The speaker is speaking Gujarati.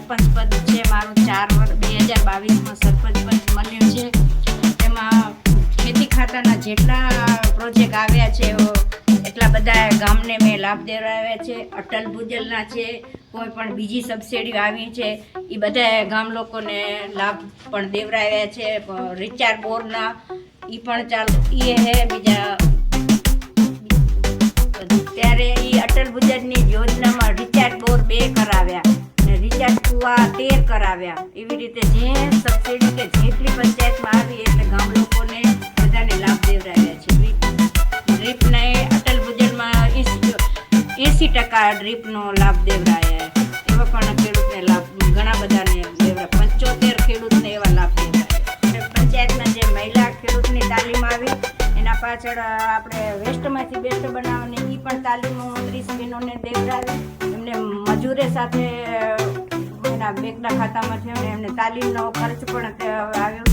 સરપંચ પદ છે મારું 2022માં સરપંચ પદ મળ્યું છે. એમાં ખેતી ખાતાના જેટલા પ્રોજેક્ટ આવ્યા છે એટલા બધા ગામને મેં લાભ દેવડાવ્યા છે. અટલ ભૂજલના છે, કોઈ પણ બીજી સબસિડી આવી છે એ બધા ગામ લોકોને લાભ પણ દેવડાવ્યા છે. રિચાર્જ બોરના એ પણ ચાલુ એ હે બીજા. ત્યારે એ અટલ ભૂજલની યોજનામાં રિચાર્જ બોર 2 કરાવ્યા અને રિચાર્જ કુવા 13 કરાવ્યા. એવી રીતે જે સબસિડી કે જેટલી પંચાયતમાં આવી એટલે ગામ લોકોને બધાને લાભ દેવડાવ્યા છે. ડ્રીપને અટલ ભૂજલમાં 80% ડ્રીપનો લાભ દેવડાયા. એવા પણ ખેડૂતને લાભ ઘણા બધાને દેવડાયા. 75 ખેડૂતને એવા લાભ દેવડાયા. પંચાયતમાં જે મહિલા ખેડૂતની તાલીમ આવી એના પાછળ આપણે વેસ્ટમાંથી બેસ્ટ બનાવવાની એ પણ તાલીમ 30 બહેનોને દેવડાવી. એમને મજૂરે સાથે એના બેંકના ખાતામાં થયો ને એમને તાલીમનો ખર્ચ પણ આવ્યો.